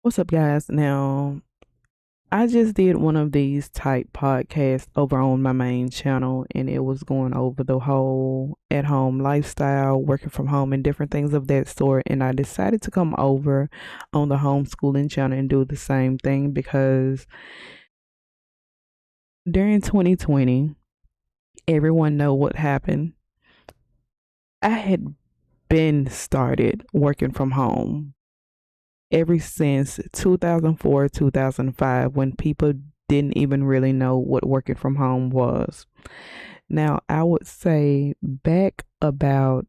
What's up, guys? Now, I just did one of these type podcasts over on my main channel, and it was going over the whole at home lifestyle, working from home, and different things of that sort. And I decided to come over on the homeschooling channel and do the same thing because during 2020, everyone know what happened. I had been started working from home ever since 2004, 2005, when people didn't even really know what working from home was. Now, I would say back about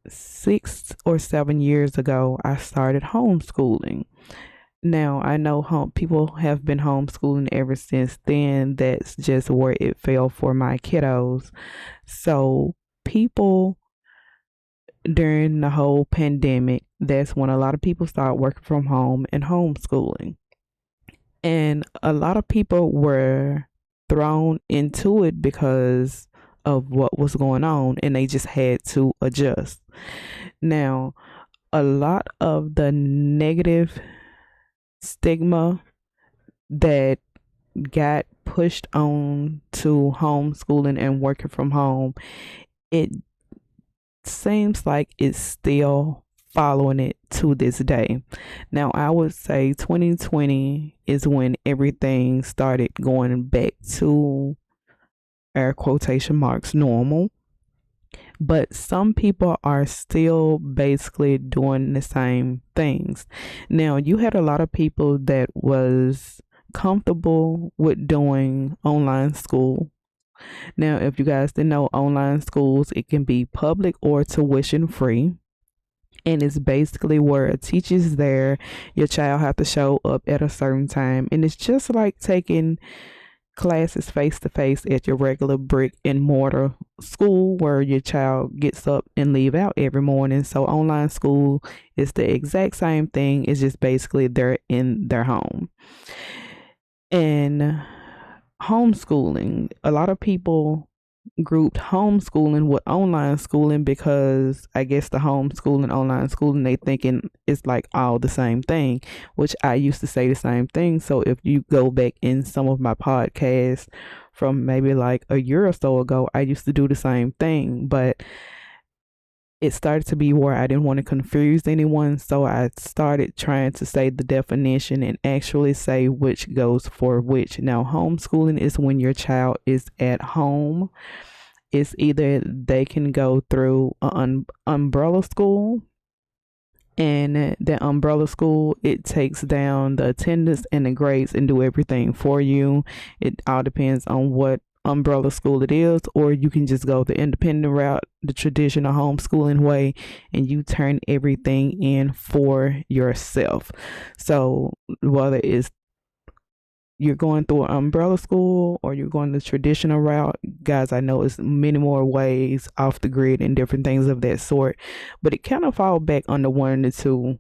6 or 7 years ago, I started homeschooling. Now, I know people have been homeschooling ever since then. That's just where it fell for my kiddos. So, people during the whole pandemic, that's when a lot of people started working from home and homeschooling. And a lot of people were thrown into it because of what was going on, and they just had to adjust. Now, a lot of the negative stigma that got pushed on to homeschooling and working from home, it seems like it's still following it to this day. Now, I would say 2020 is when everything started going back to air quotation marks normal. But some people are still basically doing the same things. Now, you had a lot of people that was comfortable with doing online school. Now, if you guys didn't know, online schools, it can be public or tuition free. And it's basically where a teacher's there, your child have to show up at a certain time. And it's just like taking classes face to face at your regular brick and mortar school where your child gets up and leave out every morning. So online school is the exact same thing. It's just basically they're in their home. And homeschooling, a lot of people grouped homeschooling with online schooling because I guess the homeschooling, online schooling, they thinking it's like all the same thing, which I used to say the same thing. So if you go back in some of my podcasts from maybe like a year or so ago, I used to do the same thing, but it started to be where I didn't want to confuse anyone. So I started trying to say the definition and actually say which goes for which. Now, homeschooling is when your child is at home. It's either they can go through an umbrella school, and the umbrella school, it takes down the attendance and the grades and do everything for you. It all depends on what umbrella school it is, or you can just go the independent route, the traditional homeschooling way, and you turn everything in for yourself. So whether it's you're going through an umbrella school or you're going the traditional route, guys, I know it's many more ways off the grid and different things of that sort, but it kind of fall back under one of the two,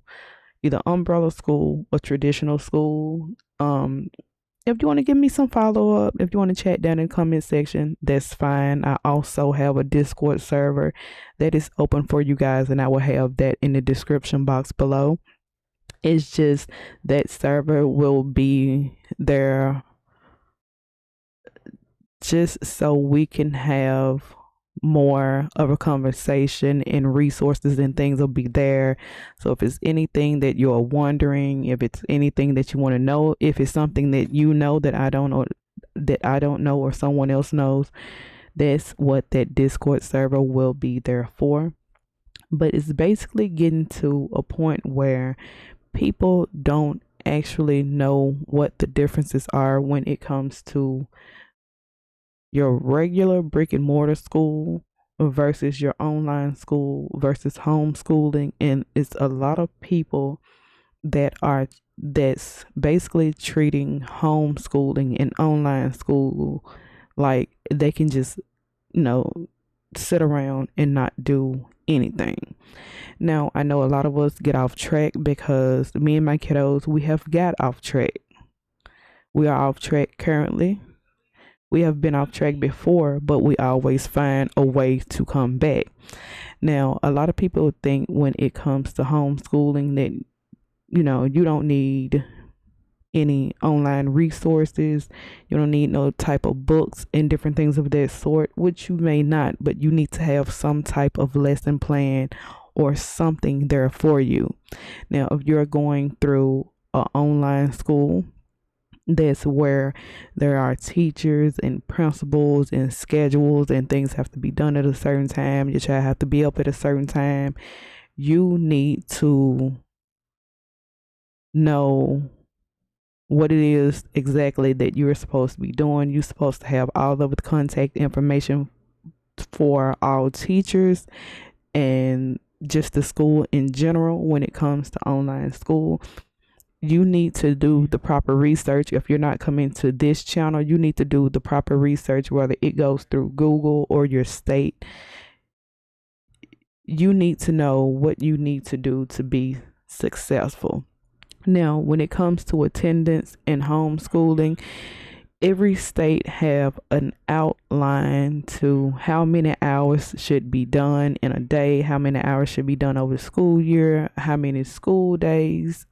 either umbrella school or traditional school. If you want to give me some follow up, if you want to chat down in the comment section, that's fine. I also have a Discord server that is open for you guys, and I will have that in the description box below. It's just that server will be there just so we can have more of a conversation, and resources and things will be there. So if it's anything that you're wondering, if it's anything that you want to know, if it's something that you know that I don't know or someone else knows, that's what that Discord server will be there for. But it's basically getting to a point where people don't actually know what the differences are when it comes to your regular brick and mortar school versus your online school versus homeschooling. And it's a lot of people that's basically treating homeschooling and online school like they can just, you know, sit around and not do anything. Now, I know a lot of us get off track because me and my kiddos, we have got off track. We are off track currently. We have been off track before, but we always find a way to come back. Now, a lot of people think when it comes to homeschooling that, you don't need any online resources. You don't need no type of books and different things of that sort, which you may not, but you need to have some type of lesson plan or something there for you. Now, if you're going through an online school, that's where there are teachers and principals and schedules and things have to be done at a certain time. Your child have to be up at a certain time. You need to know what it is exactly that you're supposed to be doing. You're supposed to have all of the contact information for all teachers and just the school in general when it comes to online school. You need to do the proper research. If you're not coming to this channel, you need to do the proper research, whether it goes through Google or your state. You need to know what you need to do to be successful. Now, when it comes to attendance and homeschooling, every state have an outline to how many hours should be done in a day, how many hours should be done over the school year, how many school days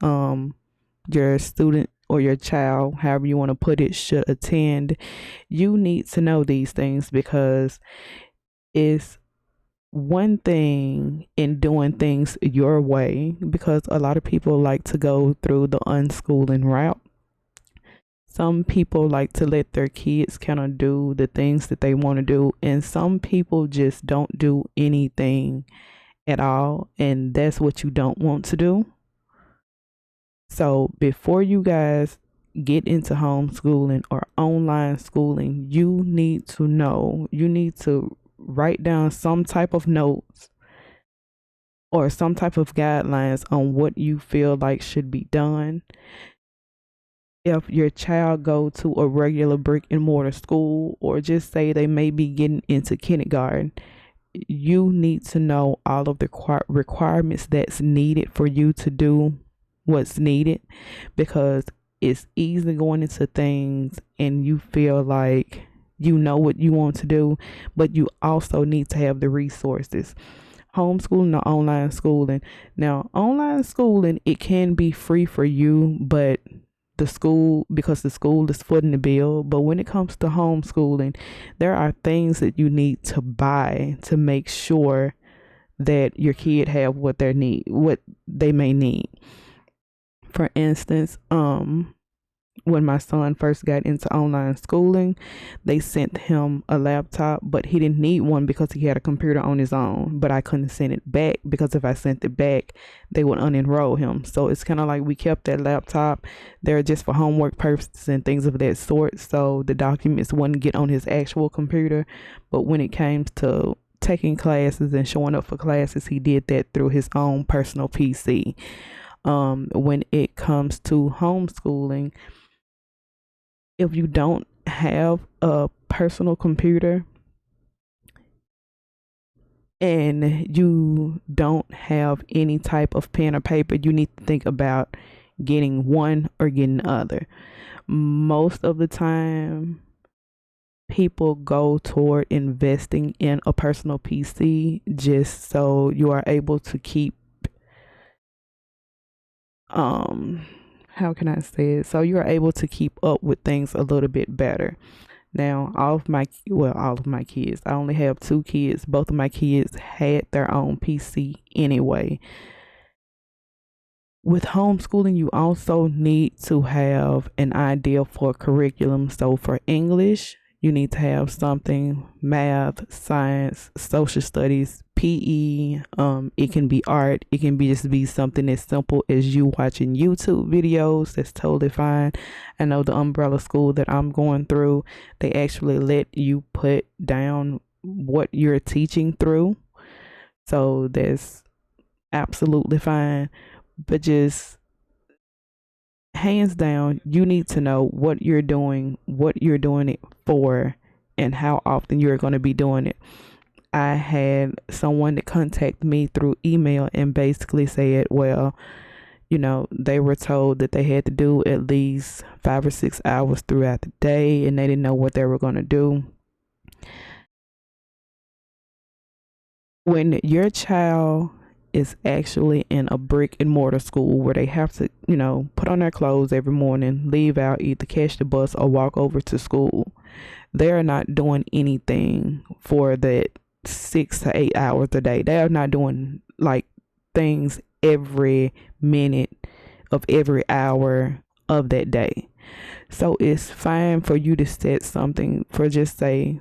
your student or your child, however you want to put it, should attend. You need to know these things because it's one thing in doing things your way, because a lot of people like to go through the unschooling route. Some people like to let their kids kind of do the things that they want to do, and some people just don't do anything at all, and that's what you don't want to do. So before you guys get into homeschooling or online schooling, you need to know, you need to write down some type of notes or some type of guidelines on what you feel like should be done. If your child go to a regular brick and mortar school, or just say they may be getting into kindergarten, you need to know all of the requirements that's needed for you to do what's needed, because it's easy going into things and you feel like you know what you want to do, but you also need to have the resources. Homeschooling or online schooling. Now, online schooling, it can be free for you, but the school, because the school is footing the bill. But when it comes to homeschooling, there are things that you need to buy to make sure that your kid have what they may need. For instance, when my son first got into online schooling, they sent him a laptop, but he didn't need one because he had a computer on his own. But I couldn't send it back, because if I sent it back, they would unenroll him. So it's kind of like we kept that laptop there just for homework purposes and things of that sort. So the documents wouldn't get on his actual computer. But when it came to taking classes and showing up for classes, he did that through his own personal PC. When it comes to homeschooling, if you don't have a personal computer and you don't have any type of pen or paper, you need to think about getting one or getting the other. Most of the time, people go toward investing in a personal PC just so you are able to keep how can I say it? So you are able to keep up with things a little bit better. Now, all of my kids, I only have 2 kids. Both of my kids had their own PC anyway. With homeschooling, you also need to have an idea for curriculum. So for English, you need to have something, math, science, social studies, PE. It can be art. It can be something as simple as you watching YouTube videos. That's totally fine. I know the umbrella school that I'm going through, they actually let you put down what you're teaching through. So that's absolutely fine. But just hands down, you need to know what you're doing it for, and how often you're going to be doing it. I had someone that contacted me through email and basically said, well, they were told that they had to do at least 5 or 6 hours throughout the day, and they didn't know what they were going to do. When your child is actually in a brick and mortar school where they have to, put on their clothes every morning, leave out, either catch the bus or walk over to school. They're not doing anything for that 6 to 8 hours a day. They're not doing like things every minute of every hour of that day. So it's fine for you to set something for, just say,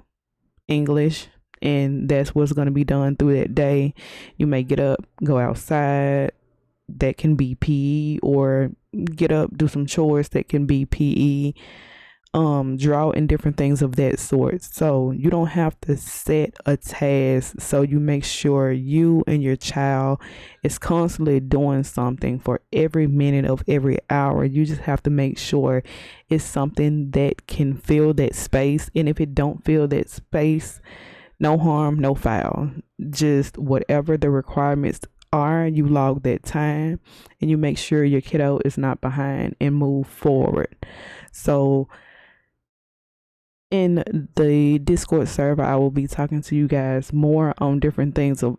English, and that's what's going to be done through that day. You may get up, go outside, that can be PE, or get up, do some chores, that can be PE, draw, and different things of that sort. So you don't have to set a task, so you make sure you and your child is constantly doing something for every minute of every hour. You just have to make sure it's something that can fill that space, and if it don't fill that space, no harm, no foul. Just whatever the requirements are, you log that time and you make sure your kiddo is not behind and move forward. So in the Discord server, I will be talking to you guys more on different things of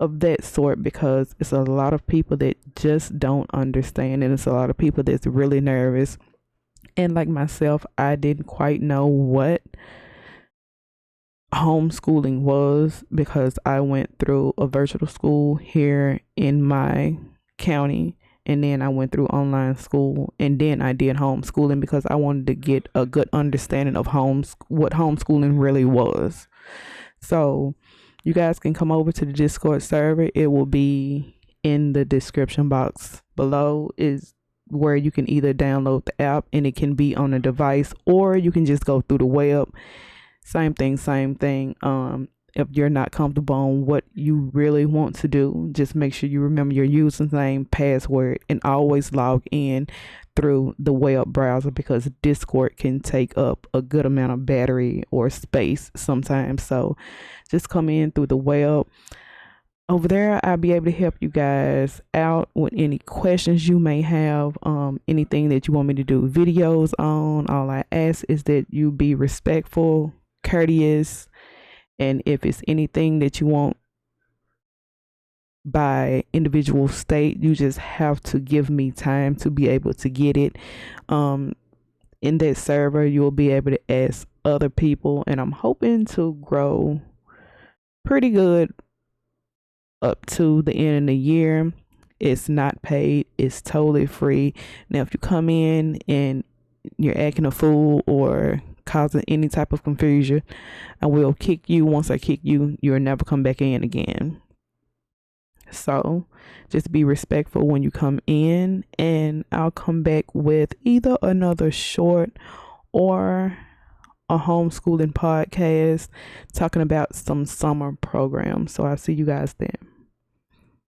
that sort, because it's a lot of people that just don't understand, and it's a lot of people that's really nervous. And like myself, I didn't quite know what homeschooling was, because I went through a virtual school here in my county, and then I went through online school, and then I did homeschooling because I wanted to get a good understanding of what homeschooling really was. So you guys can come over to the Discord server. It will be in the description box below, is where you can either download the app and it can be on a device, or you can just go through the web. Same thing. If you're not comfortable on what you really want to do, just make sure you remember your username, password, and always log in through the web browser, because Discord can take up a good amount of battery or space sometimes. So just come in through the web. Over there, I'll be able to help you guys out with any questions you may have, anything that you want me to do videos on. All I ask is that you be respectful, courteous, and if it's anything that you want by individual state, you just have to give me time to be able to get it. In that server, you'll be able to ask other people, and I'm hoping to grow pretty good up to the end of the year. It's not paid, it's totally free. Now if you come in and you're acting a fool or causing any type of confusion, I will kick you. Once I kick you, you'll never come back in again. So just be respectful when you come in, and I'll come back with either another short or a homeschooling podcast talking about some summer programs. So I'll see you guys then.